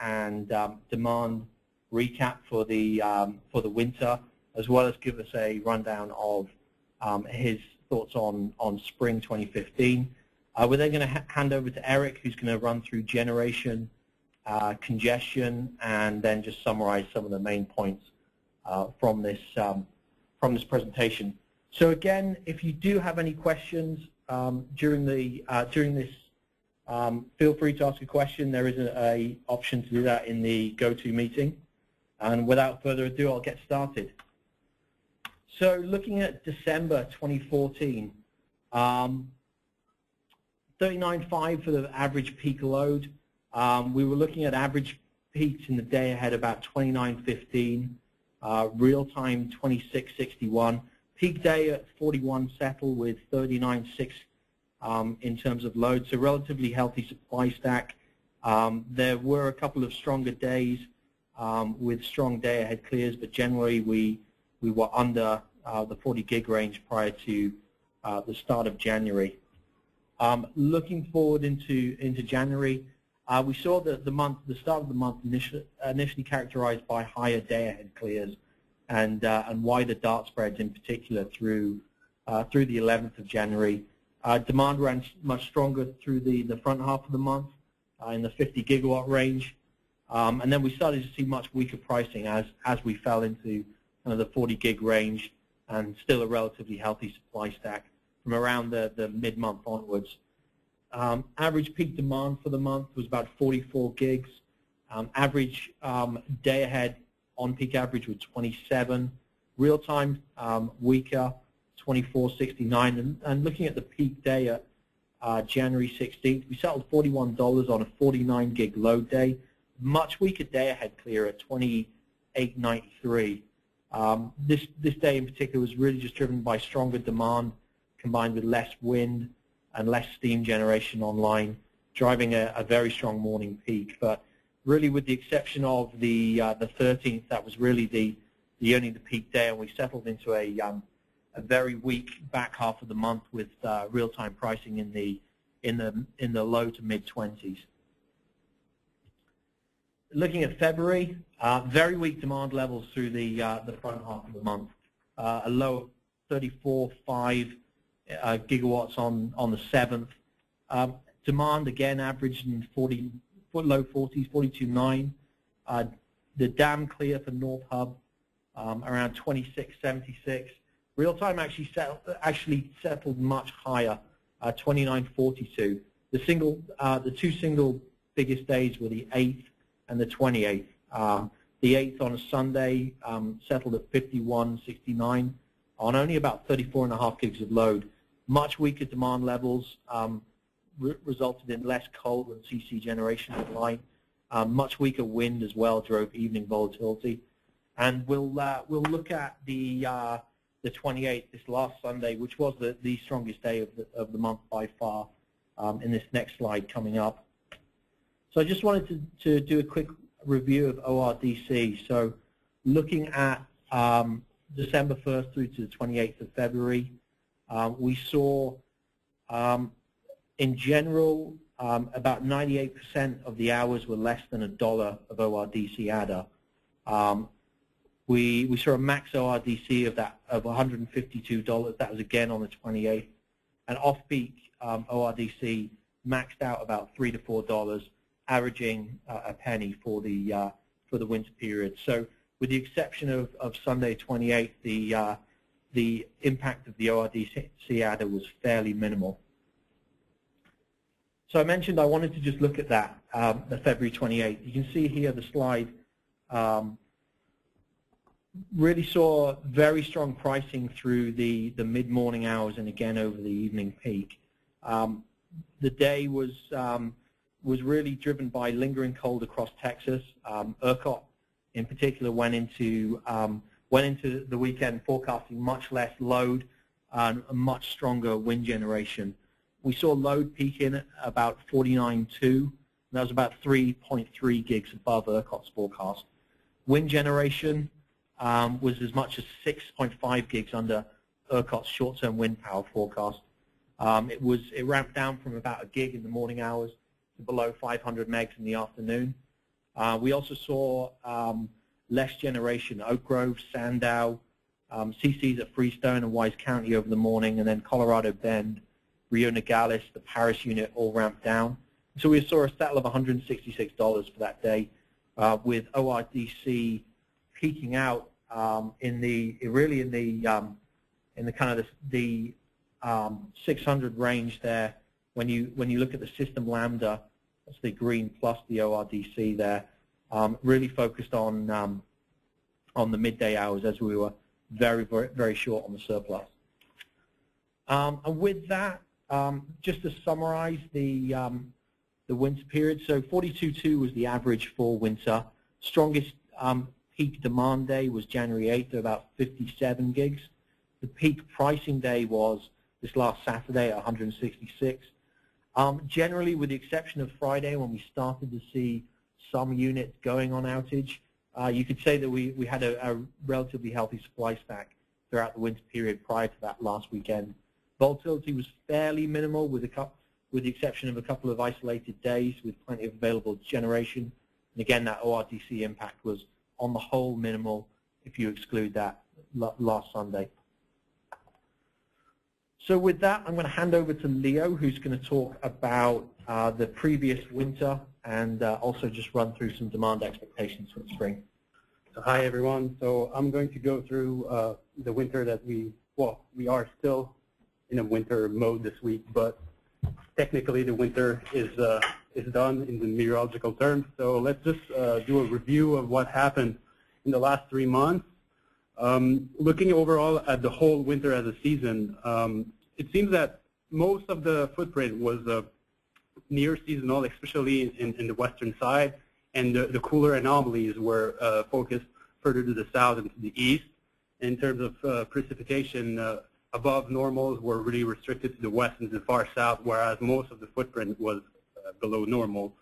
and demand recap for the winter, as well as give us a rundown of his thoughts on spring 2015. We're then going to hand over to Eric, who's going to run through generation, congestion, and then just summarize some of the main points from this presentation. So again, if you do have any questions during this, feel free to ask a question. There is an option to do that in the GoToMeeting. And without further ado, I'll get started. So looking at December 2014, 39.5 for the average peak load. We were looking at average peaks in the day ahead about 29.15, real time 26.61, peak day at 41 settle with 39.6 in terms of load, so relatively healthy supply stack. There were a couple of stronger days with strong day ahead clears, but generally we were under the 40 gig range prior to the start of January. Looking forward into January, we saw that the start of the month initially characterized by higher day ahead clears and wider dark spreads in particular through the 11th of January. Demand ran much stronger through the front half of the month in the 50 gigawatt range, and then we started to see much weaker pricing as we fell into kind of the 40 gig range, and still a relatively healthy supply stack from around the mid-month onwards. Average peak demand for the month was about 44 gigs. Average day ahead on peak average was 27. Real time weaker, 24.69. And looking at the peak day at January 16th, we settled $41 on a 49 gig load day. Much weaker day ahead clear at 28.93. This day in particular was really just driven by stronger demand combined with less wind and less steam generation online, driving a very strong morning peak. But really, with the exception of the 13th, that was really only the peak day, and we settled into a very weak back half of the month with real-time pricing in the low to mid-20s. Looking at February, very weak demand levels through the front half of the month. A low of 34.5 gigawatts on the 7th. Demand again averaged in low 40s, 42.9. The dam clear for North Hub around 26.76. Real time actually settled much higher, 29.42. The two single biggest days were the 8th and the 28th. The 8th on a Sunday settled at 51.69 on only about 34.5 gigs of load. Much weaker demand levels resulted in less coal and CC generation online. Much weaker wind as well drove evening volatility. And we'll look at the 28th, this last Sunday, which was the strongest day of the month by far, in this next slide coming up. So I just wanted to do a quick review of ORDC. So looking at December 1st through to the 28th of February, we saw, in general, about 98% of the hours were less than $1 of ORDC adder. We saw a max ORDC of $152. That was again on the 28th. And off-peak ORDC maxed out about $3 to $4, averaging a penny for the winter period. So with the exception of Sunday 28th, the impact of the ORDC adder was fairly minimal. So I mentioned I wanted to just look at that, the February 28th. You can see here the slide really saw very strong pricing through the mid-morning hours and again over the evening peak. The day was really driven by lingering cold across Texas. ERCOT in particular went into the weekend forecasting much less load and a much stronger wind generation. We saw load peak in at about 49.2. That was about 3.3 gigs above ERCOT's forecast. Wind generation was as much as 6.5 gigs under ERCOT's short-term wind power forecast. It ramped down from about a gig in the morning hours to below 500 megs in the afternoon. We also saw less generation, Oak Grove, Sandow, CCs at Freestone and Wise County over the morning, and then Colorado Bend, Rio Nogales, the Paris unit all ramped down. So we saw a settle of $166 for that day, with ORDC peaking out in the kind of the 600 range there. When you look at the system lambda, that's the green plus the ORDC there, really focused on the midday hours as we were very, very, very short on the surplus. And with that, just to summarize the winter period, so 42.2 was the average for winter. Strongest peak demand day was January 8th at about 57 gigs. The peak pricing day was this last Saturday at 166. Generally, with the exception of Friday when we started to see some units going on outage, you could say that we had a relatively healthy supply stack throughout the winter period prior to that last weekend. Volatility was fairly minimal with the exception of a couple of isolated days with plenty of available generation. And again, that ORDC impact was on the whole minimal if you exclude that last Sunday. So with that, I'm going to hand over to Leo, who's going to talk about the previous winter and also just run through some demand expectations for the spring. So hi, everyone. So I'm going to go through the winter that we are still in a winter mode this week, but technically the winter is done in the meteorological terms. So let's just do a review of what happened in the last 3 months. Looking overall at the whole winter as a season, it seems that most of the footprint was near seasonal, especially in the western side, and the cooler anomalies were focused further to the south and to the east. In terms of precipitation, above normals were really restricted to the west and to the far south, whereas most of the footprint was below normal.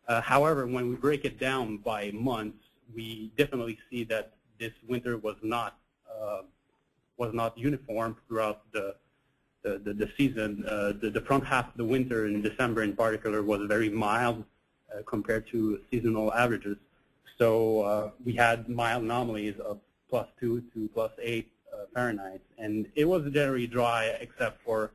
However, when we break it down by months, we definitely see that this winter was not uniform throughout the season. The front half of the winter in December in particular was very mild compared to seasonal averages. So we had mild anomalies of +2 to +8 Fahrenheit, and it was generally dry except for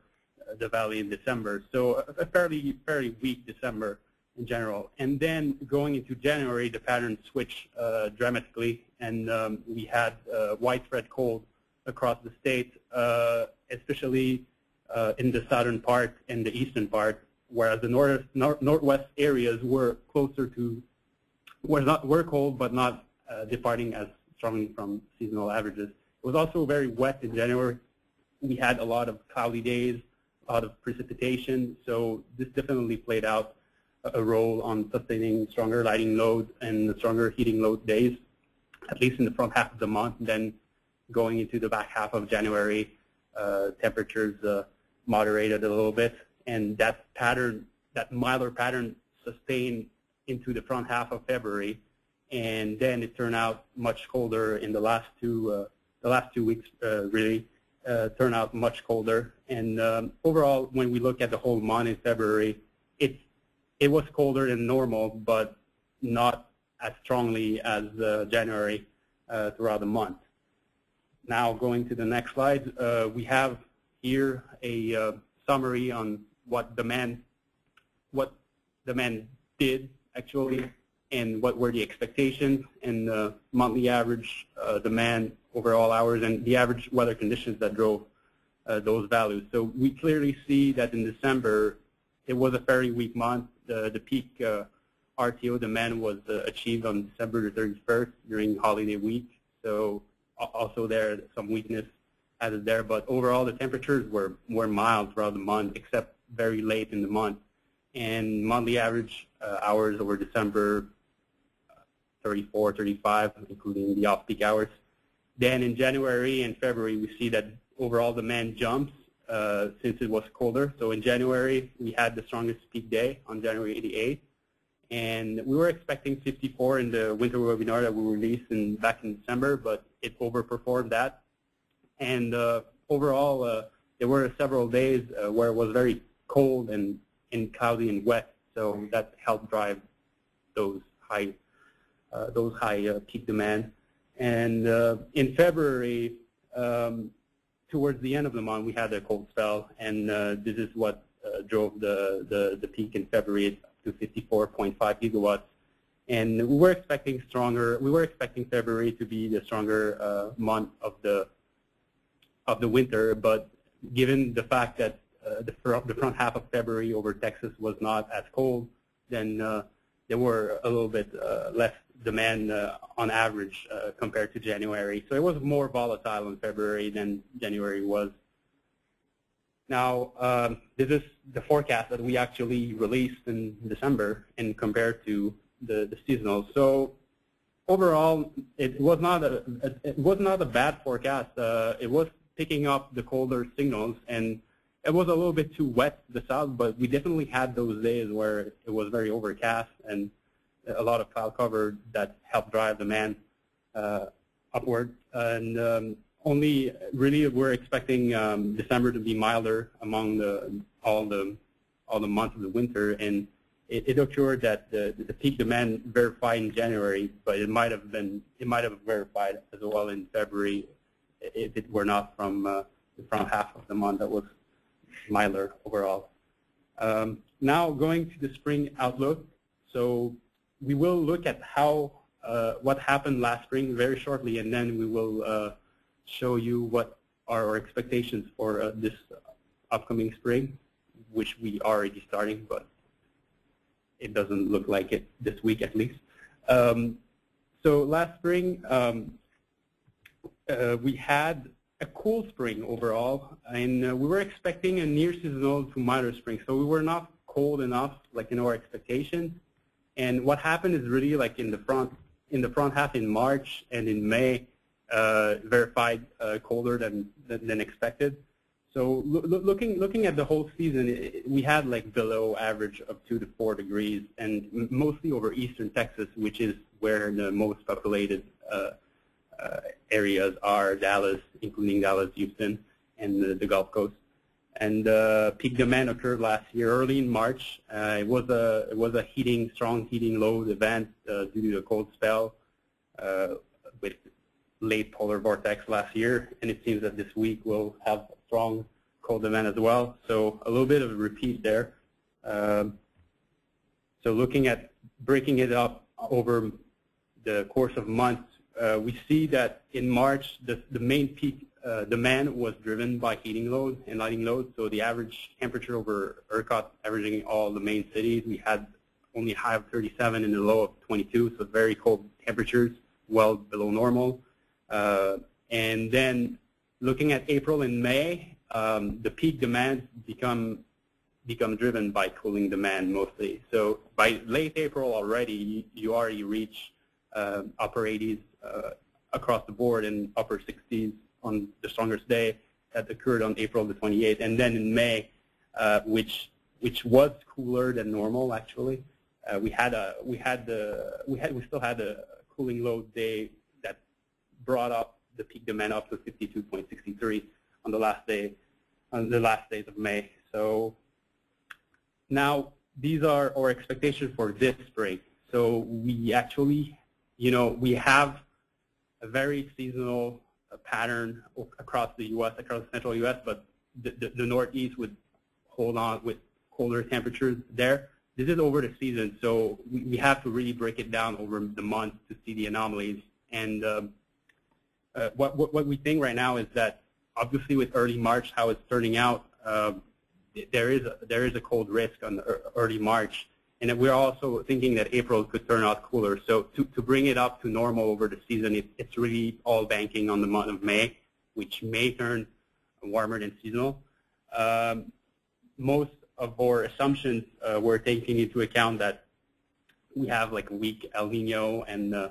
the valley in December. So a fairly weak December in general. And then going into January, the pattern switched dramatically, and we had widespread cold across the state, especially in the southern part and the eastern part, whereas the northwest areas were closer to were cold but not departing as strongly from seasonal averages. It was also very wet in January. We had a lot of cloudy days, a lot of precipitation, so this definitely played out a role on sustaining stronger lighting load and stronger heating load days, at least in the front half of the month. Then going into the back half of January, temperatures moderated a little bit, and that milder pattern sustained into the front half of February, and then it turned out much colder in the last two weeks. Really turned out much colder, and overall, when we look at the whole month in February, it was colder than normal, but not as strongly as January throughout the month. Now, going to the next slide, we have here a summary on what demand did actually, and what were the expectations, and the monthly average demand over all hours, and the average weather conditions that drove those values. So we clearly see that in December, it was a very weak month. The peak RTO demand was achieved on December the 31st during holiday week. So also there, some weakness added there. But overall, the temperatures were mild throughout the month, except very late in the month. And monthly average hours over December, 34, 35, including the off-peak hours. Then in January and February, we see that overall demand jumps since it was colder. So in January, we had the strongest peak day on January 88th. And we were expecting 54 in the winter webinar that we released back in December, but it overperformed that. And overall, there were several days where it was very cold and cloudy and wet, so that helped drive those high those high peak demand. And in February, towards the end of the month, we had a cold spell, and this is what drove the peak in February to 54.5 gigawatts. And we were expecting February to be the stronger month of the winter, but given the fact that the front half of February over Texas was not as cold, then there were a little bit less demand on average compared to January. So it was more volatile in February than January was. Now, this is the forecast that we actually released in December and compared to the seasonal. So overall, it was not a bad forecast. It was picking up the colder signals, and it was a little bit too wet to the south, but we definitely had those days where it was very overcast and a lot of cloud cover that helped drive demand upward. And only really we're expecting December to be milder among all the months of the winter, and it occurred that the peak demand verified in January, but it might have verified as well in February if it were not from the front half of the month that was milder overall. Now going to the spring outlook. So we will look at what happened last spring very shortly, and then we will show you what are our expectations for this upcoming spring, which we are already starting, but it doesn't look like it this week at least. So last spring, we had a cool spring overall, and we were expecting a near seasonal to milder spring. So we were not cold enough, like in our expectations. And what happened is really like in the front half in March and in May, verified colder than expected. So looking at the whole season, we had like below average of 2 to 4 degrees, and mostly over eastern Texas, which is where the most populated areas are, Dallas, including Dallas, Houston, and the Gulf Coast. And peak demand occurred last year, early in March. It was a strong heating load event due to a cold spell with late polar vortex last year, and it seems that this week we'll have strong cold demand as well. So a little bit of a repeat there. So looking at breaking it up over the course of months, we see that in March the main peak demand was driven by heating load and lighting load. So the average temperature over ERCOT, averaging all the main cities, we had only a high of 37 and a low of 22, so very cold temperatures, well below normal. And then looking at April and May, the peak demand become driven by cooling demand mostly. So by late April already, you already reach upper 80s across the board and upper 60s on the strongest day that occurred on April the 28th. And then in May, which was cooler than normal actually, we still had a cooling load day that brought up the peak demand up to 52.63 on the last days of May. So now these are our expectations for this spring. So we actually, we have a very seasonal pattern across the U.S., across the central U.S., but the Northeast would hold on with colder temperatures there. This is over the season, so we have to really break it down over the month to see the anomalies. And what we think right now is that obviously with early March, how it's turning out, there is a cold risk on early March, and we're also thinking that April could turn out cooler. So to bring it up to normal over the season, it's really all banking on the month of May, which may turn warmer than seasonal. Most of our assumptions we're taking into account that we have like a weak El Nino and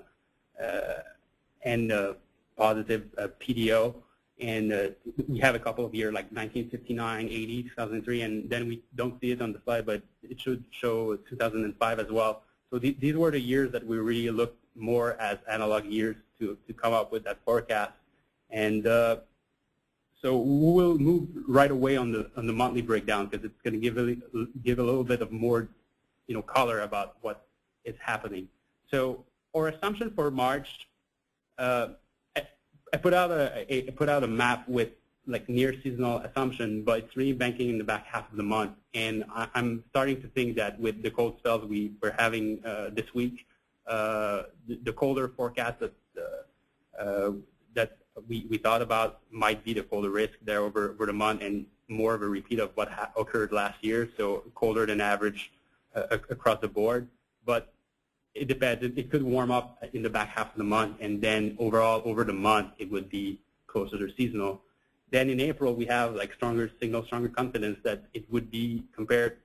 positive PDO, and we have a couple of years like 1959, 80, 2003, and then we don't see it on the slide, but it should show 2005 as well. So these were the years that we really looked more as analog years to come up with that forecast. And so we will move right away on the monthly breakdown because it's going to give a little bit of more color about what is happening. So our assumption for March, I put out a map with like near seasonal assumption, but it's really banking in the back half of the month. And I'm starting to think that with the cold spells we're having this week, the colder forecast that we thought about might be the colder risk there over the month, and more of a repeat of what occurred last year, so colder than average across the board. But it depends. It could warm up in the back half of the month, and then overall over the month it would be closer to seasonal. Then in April we have like stronger confidence that it would be, compared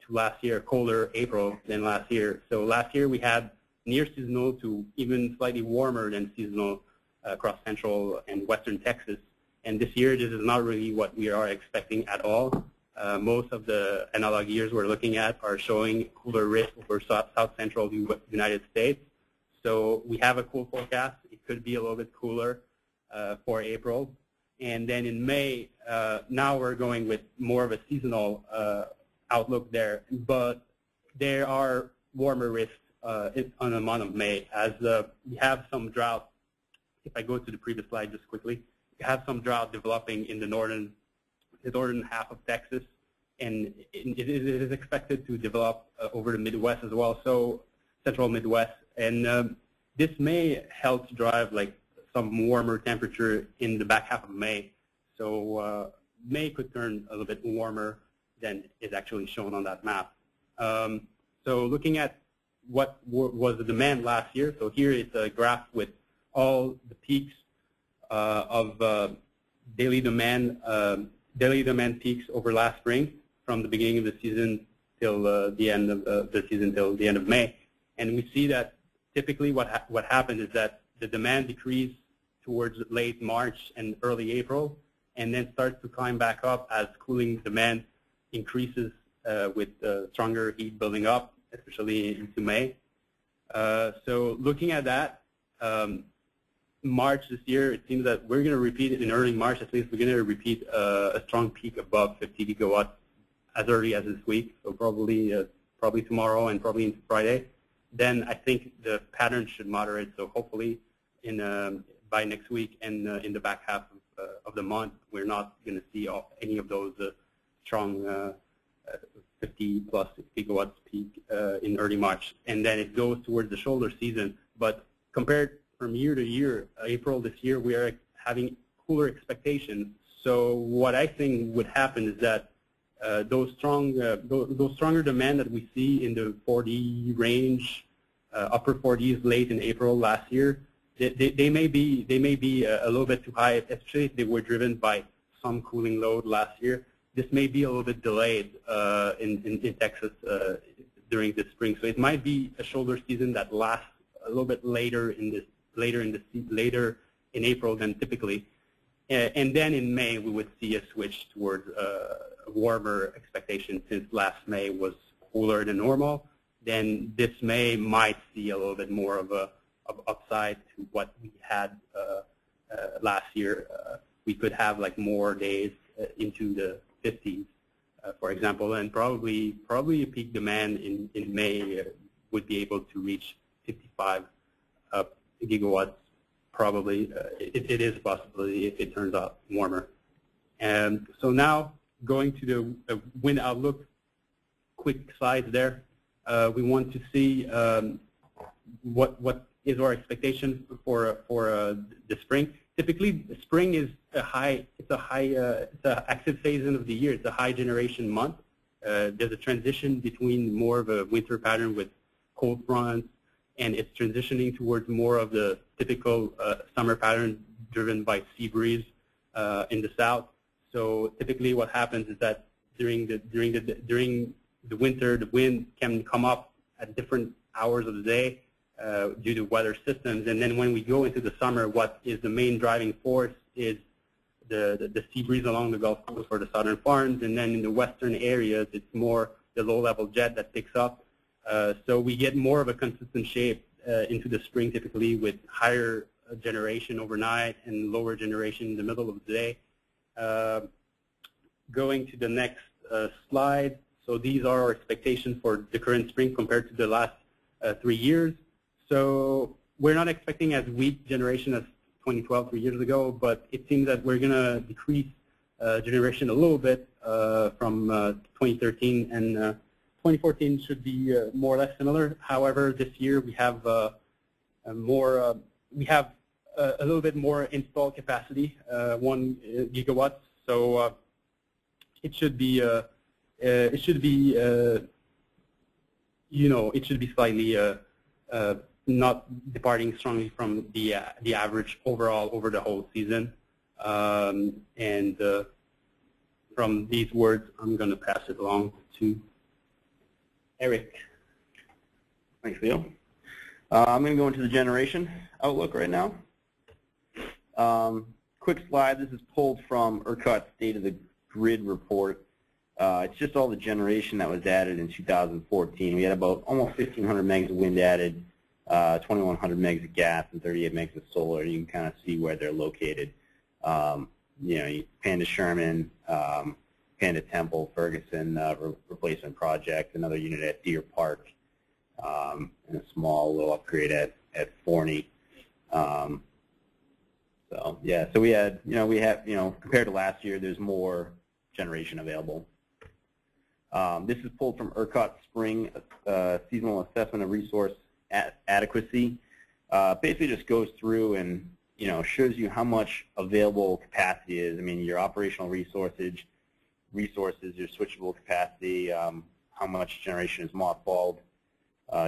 to last year, colder April than last year. So last year we had near seasonal to even slightly warmer than seasonal across central and western Texas. And this year this is not really what we are expecting at all. Most of the analog years we're looking at are showing cooler risk over south central United States. So we have a cool forecast. It could be a little bit cooler for April. And then in May, now we're going with more of a seasonal outlook there. But there are warmer risks on the month of May, as we have some drought. If I go to the previous slide just quickly, we have some drought developing in the northern half of Texas, and it is expected to develop over the Midwest as well, so central Midwest. And this may help drive like some warmer temperature in the back half of May. So May could turn a little bit warmer than is actually shown on that map. So looking at what was the demand last year, so here is a graph with all the peaks of daily demand peaks over last spring, from the beginning of the season till the end of the season till the end of May. And we see that typically what happens is that the demand decreases towards late March and early April, and then starts to climb back up as cooling demand increases with stronger heat building up, especially into May. So looking at that, March this year, it seems that we're going to repeat it in early March. At least we're going to repeat a strong peak above 50 gigawatts as early as this week, so probably tomorrow and probably into Friday. Then I think the pattern should moderate, so hopefully by next week and in the back half of the month, we're not going to see any of those strong 50-plus gigawatts peak in early March. And then it goes towards the shoulder season. But compared from year to year, April this year, we are having cooler expectations. So what I think would happen is that those stronger demand that we see in the 40 range, upper 40s late in April last year, they may be a little bit too high, especially if they were driven by some cooling load last year. This may be a little bit delayed in Texas during this spring. So it might be a shoulder season that lasts a little bit later in April than typically. And then in May, we would see a switch towards warmer expectations, since last May was cooler than normal. Then this May might see a little bit more of upside to what we had last year. We could have like more days into the 50s, for example, and probably a peak demand in May would be able to reach 55 gigawatts. Probably it is a possibility if it turns out warmer. And so now going to the wind outlook, quick slides there. We want to see what is our expectation for the spring. Typically, spring is it's an active phase of the year. It's a high generation month. There's a transition between more of a winter pattern with cold fronts, and it's transitioning towards more of the typical summer pattern driven by sea breeze in the south. So typically, what happens is that during the winter, the wind can come up at different hours of the day due to weather systems. And then when we go into the summer, what is the main driving force is the sea breeze along the Gulf Coast for the southern farms. And then in the western areas, it's more the low-level jet that picks up. So we get more of a consistent shape into the spring, typically with higher generation overnight and lower generation in the middle of the day. Going to the next slide. So these are our expectations for the current spring compared to the last 3 years. So we're not expecting as weak generation as 2012, 3 years ago, but it seems that we're going to decrease generation a little bit from 2013, and 2014 should be more or less similar. However, this year we have a little bit more installed capacity, 1 gigawatt. So it should be slightly not departing strongly from the average overall over the whole season. From these words, I'm going to pass it along to Eric. Thanks, Leo. I'm going to go into the generation outlook right now. Quick slide. This is pulled from ERCOT's State of the Grid report. It's just all the generation that was added in 2014. We had about almost 1,500 megs of wind added, 2,100 megs of gas, and 38 megs of solar. You can kind of see where they're located. Panda Sherman, Panda Temple, Ferguson replacement project, another unit at Deer Park, and a small little upgrade at Forney. So yeah, so we have compared to last year, there's more generation available. This is pulled from ERCOT Spring Seasonal Assessment of Resource Adequacy. Basically just goes through and shows you how much available capacity is. I mean, your operational resources, your switchable capacity, how much generation is mothballed,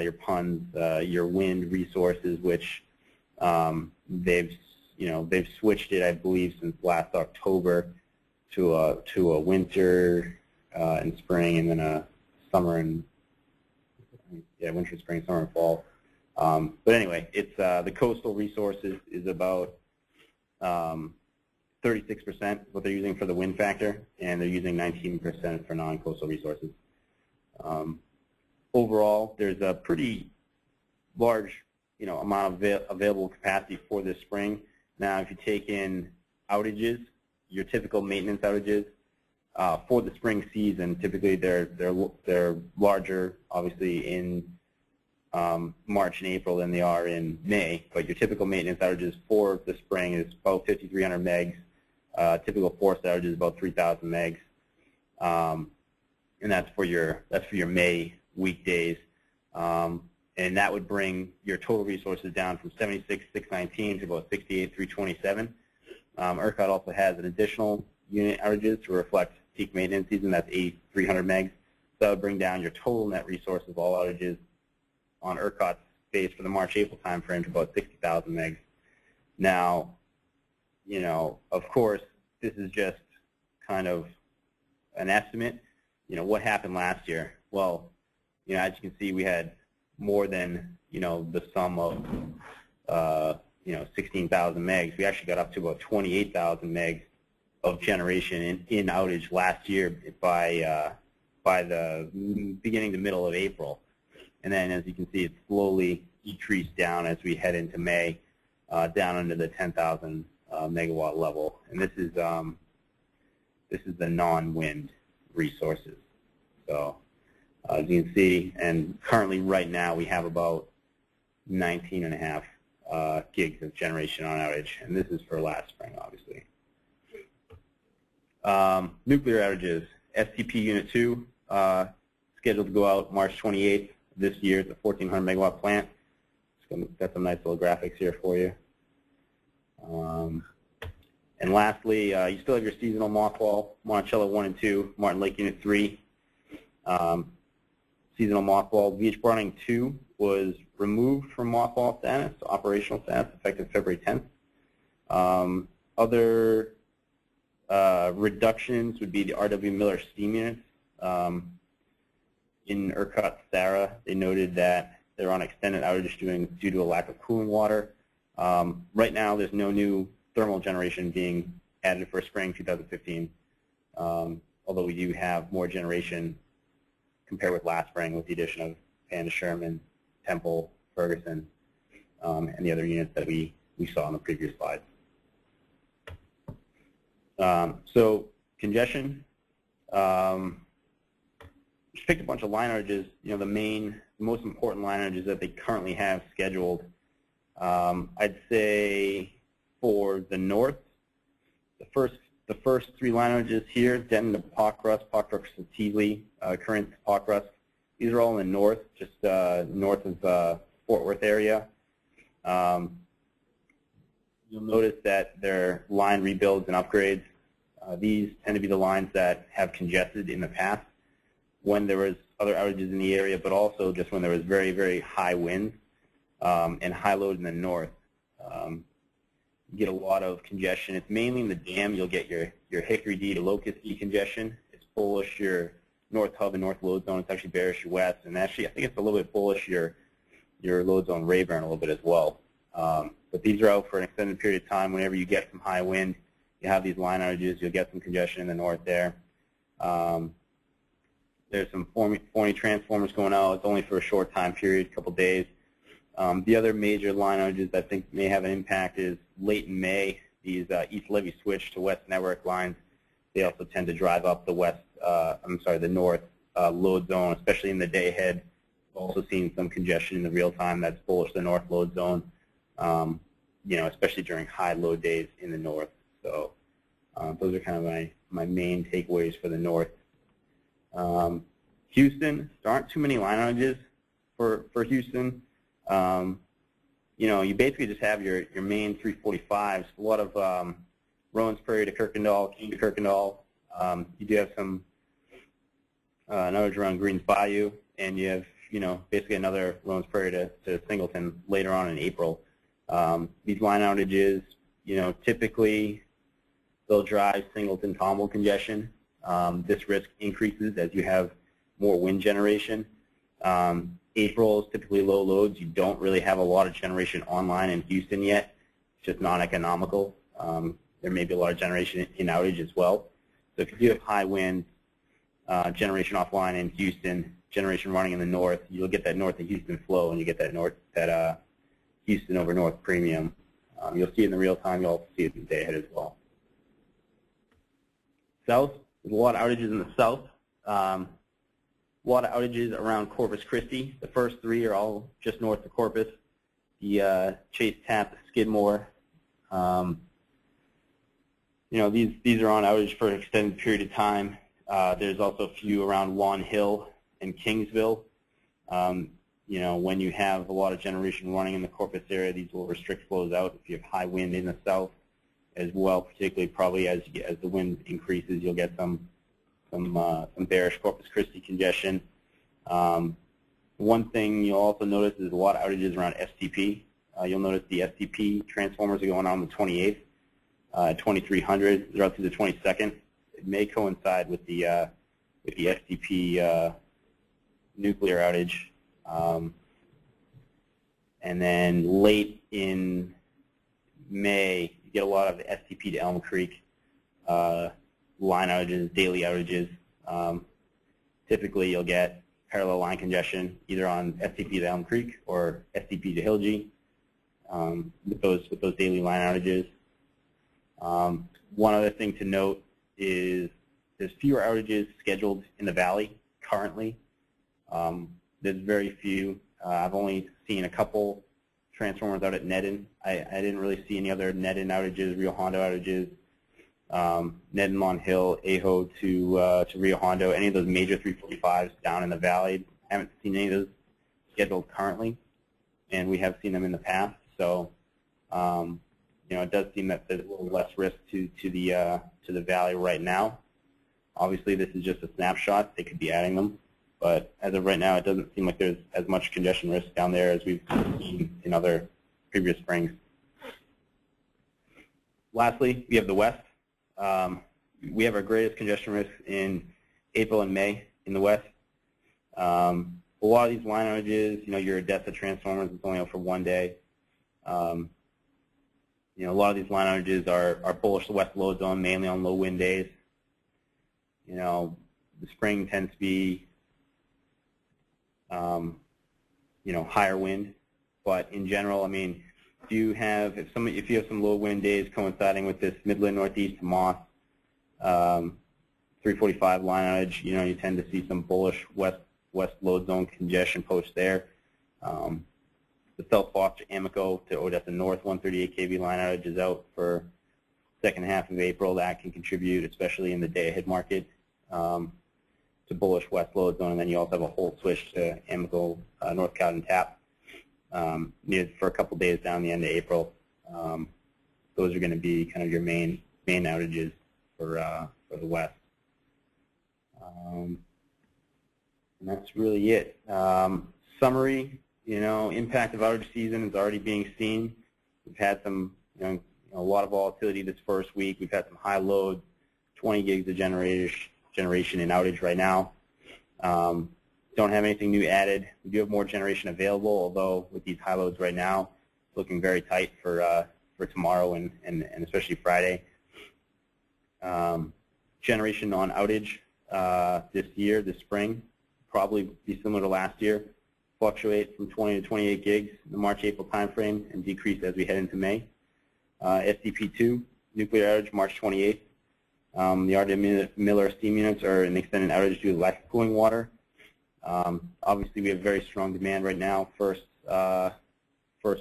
your puns, your wind resources, which they've switched it, I believe, since last October to a winter and spring, and then a summer and winter, spring, summer, and fall. But anyway, it's the coastal resources is about 36% what they're using for the wind factor, and they're using 19% for non-coastal resources. Overall, there's a pretty large amount of available capacity for this spring. Now, if you take in outages, your typical maintenance outages for the spring season, typically they're larger, obviously in March and April than they are in May. But your typical maintenance outages for the spring is about 5,300 megs. Typical forced outage is about 3,000 megs, and that's for your May weekdays. And that would bring your total resources down from 76,619 to about 68,327. ERCOT also has an additional unit outages to reflect peak maintenance season. That's 8,300 megs. So that would bring down your total net resource of all outages on ERCOT's base for the March-April timeframe to about 60,000 megs. Now, of course, this is just kind of an estimate. What happened last year? Well, as you can see, we had more than the sum of 16,000 megs. We actually got up to about 28,000 megs of generation in outage last year by the beginning to middle of April. And then, as you can see, it slowly decreased down as we head into May, down under the 10,000 megawatt level. And this is the non-wind resources. So as you can see, and currently right now we have about 19.5 gigs of generation on outage, and this is for last spring, obviously. Nuclear outages. STP Unit 2 scheduled to go out March 28th this year. It's a 1,400 megawatt plant. Got some nice little graphics here for you. And lastly, you still have your seasonal mothball, Monticello 1 and 2, Martin Lake Unit 3. Seasonal mothball. VH Browning 2 was removed from mothball status, operational status, effective February 10th. Other reductions would be the R.W. Miller steam units. In ERCOT SARA, they noted that they're on extended outage due to a lack of cooling water. Right now, there's no new thermal generation being added for spring 2015, although we do have more generation compared with last spring with the addition of Panda Sherman, Temple, Ferguson, and the other units that we saw in the previous slide. So congestion. just picked a bunch of line outages. The most important line outages that they currently have scheduled. I'd say for the north, the first 3 line outages here, Denton to Pockrus, Pockrus to Teasley, Corinth to Pockrus. These are all in the north, just north of Fort Worth area. You'll notice that they're line rebuilds and upgrades. These tend to be the lines that have congested in the past when there was other outages in the area, but also just when there was very, very high winds and high load in the north. You get a lot of congestion. It's mainly in the dam. You'll get your Hickory D to Locust D congestion. It's bullish your north hub and north load zone. It's actually bearish your west, and actually I think it's a little bit bullish your load zone Rayburn a little bit as well. But these are out for an extended period of time. Whenever you get some high wind, you have these line outages. You'll get some congestion in the north there. There's some 40 transformers going out. It's only for a short time period, a couple days. The other major line outages that I think may have an impact is late in May. These East Levy switch to West network lines. They also tend to drive up the north load zone, especially in the day ahead. Also seeing some congestion in the real time that's bullish the north load zone, especially during high load days in the north. So those are kind of my main takeaways for the north. Houston, there aren't too many line outages for Houston. You basically just have your main 345s. A lot of Rowan's Prairie to Kirkendall, King to Kirkendall. You do have some outage around Greens Bayou, and you have basically another Rowan's Prairie to Singleton later on in April. These line outages, typically they'll drive Singleton combo congestion. This risk increases as you have more wind generation. April is typically low loads. You don't really have a lot of generation online in Houston yet. It's just non-economical. There may be a lot of generation in outage as well. So if you do have high winds, generation offline in Houston, generation running in the north, you'll get that north to Houston flow, and you get that Houston over north premium. You'll see it in the real time. You'll also see it in the day ahead as well. South, there's a lot of outages in the south. A lot of outages around Corpus Christi. The first 3 are all just north of Corpus. The Chase Tap, the Skidmore. These are on outage for an extended period of time. There's also a few around Lawn Hill and Kingsville. When you have a lot of generation running in the Corpus area, these will restrict flows out. If you have high wind in the south as well, particularly probably as the wind increases, you'll get some bearish Corpus Christi congestion. One thing you'll also notice is a lot of outages around STP. You'll notice the STP transformers are going on the 28th, 2300. They're up to the 22nd. It may coincide with the STP nuclear outage. And then late in May, you get a lot of STP to Elm Creek line outages, daily outages. Typically, you'll get parallel line congestion either on STP to Elm Creek or STP to Hilgey with those daily line outages. One other thing to note is there's fewer outages scheduled in the valley currently. There's very few. I've only seen a couple transformers out at Nedden. I didn't really see any other Nedden outages, Rio Hondo outages. Nedden, Lawn Hill, Aho to Rio Hondo, any of those major 345s down in the valley. I haven't seen any of those scheduled currently, and we have seen them in the past. So, it does seem that there's a little less risk to the valley right now. Obviously, this is just a snapshot. They could be adding them, but as of right now, it doesn't seem like there's as much congestion risk down there as we've seen in other previous springs. Lastly, we have the west. We have our greatest congestion risk in April and May in the west. A lot of these line outages, your Odessa transformers, it's only out for 1 day. A lot of these line outages are bullish the west load zone, mainly on low wind days. The spring tends to be, higher wind, but in general, if you have some low wind days coinciding with this Midland Northeast to Moss, 345 line outage, you tend to see some bullish west load zone congestion post there. The South Foster Amico to Odessa North 138 kV line outage is out for second half of April. That can contribute, especially in the day-ahead market, to bullish west load zone. And then you also have a whole switch to Amico North Cowden Tap needed for a couple days down the end of April. Those are going to be kind of your main outages for the west. And that's really it. Summary, impact of outage season is already being seen. We've had some, a lot of volatility this first week. We've had some high load, 20 gigs of generation in outage right now. Don't have anything new added. We do have more generation available, although with these high loads right now, it's looking very tight for tomorrow and especially Friday. Generation on outage this spring, probably be similar to last year, fluctuate from 20 to 28 gigs in the March-April timeframe and decrease as we head into May. SDP2, nuclear outage March 28th. The R.W. Miller steam units are in extended outage due to lack of cooling water. Obviously, we have very strong demand right now, first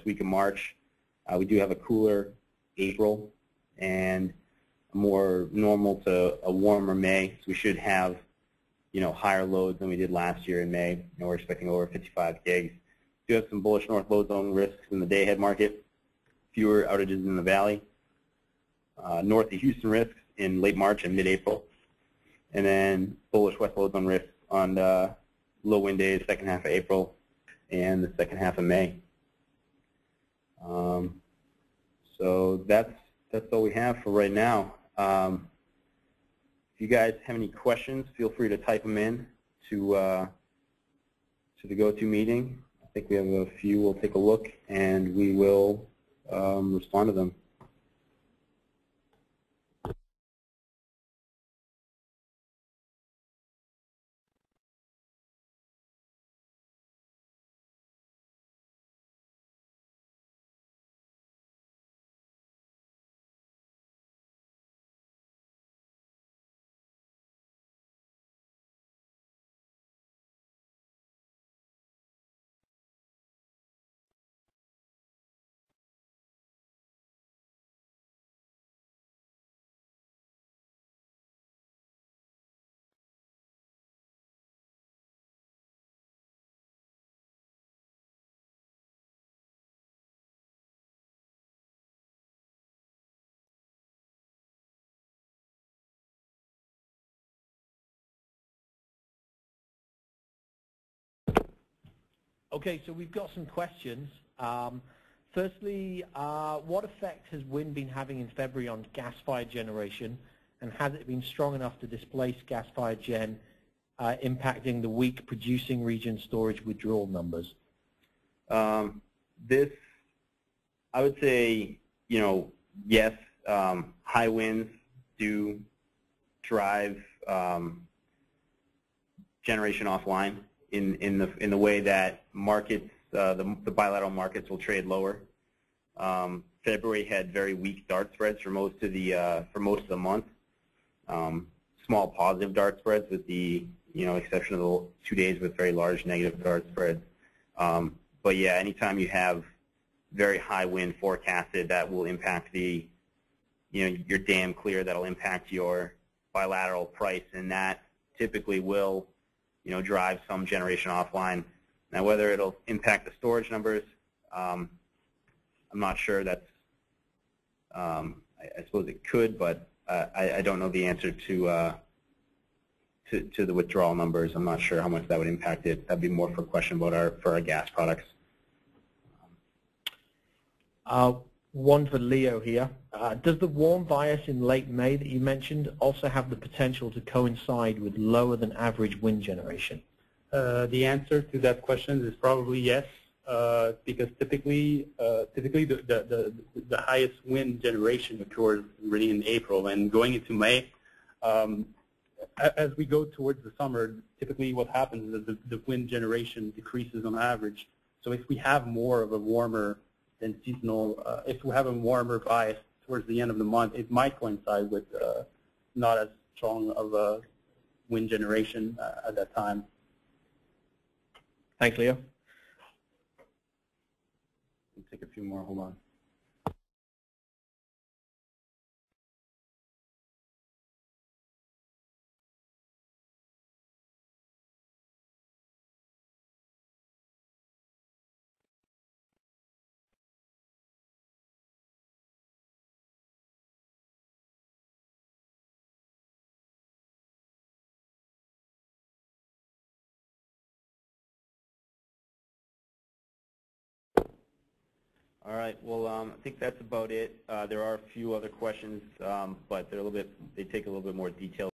week of March. We do have a cooler April and a more normal to a warmer May, so we should have higher loads than we did last year in May. We're expecting over 55 gigs. We do have some bullish north load zone risks in the day-ahead market, fewer outages in the valley. North of Houston risks in late March and mid-April, and then bullish west load zone risks on low wind days, second half of April and the second half of May. So that's all we have for right now. If you guys have any questions, feel free to type them in to the go-to meeting. I think we have a few. We'll take a look and we will respond to them. Okay, so we've got some questions. Firstly, what effect has wind been having in February on gas-fired generation, and has it been strong enough to displace gas-fired gen, impacting the weak producing region storage withdrawal numbers? I would say, yes, high winds do drive generation offline in the way that markets, the bilateral markets will trade lower. February had very weak dart spreads for most of the month. Small positive dart spreads, with the exception of the 2 days with very large negative dart spreads. But yeah, anytime you have very high wind forecasted, that will impact the your dam clear. That'll impact your bilateral price, and that typically will drive some generation offline. Now, whether it'll impact the storage numbers, I'm not sure. That's I suppose it could, but I don't know the answer to the withdrawal numbers. I'm not sure how much that would impact it. That'd be more for a question about for our gas products. One for Leo here. Does the warm bias in late May that you mentioned also have the potential to coincide with lower than average wind generation? The answer to that question is probably yes, because typically the highest wind generation occurs really in April, and going into May. As we go towards the summer, typically what happens is the wind generation decreases on average. So if we have more of a warmer than seasonal, if we have a warmer bias towards the end of the month, it might coincide with not as strong of a wind generation at that time. Thanks, Leo. Let's take a few more. Hold on. All right. Well, I think that's about it. There are a few other questions, but they're they take a little bit more detail.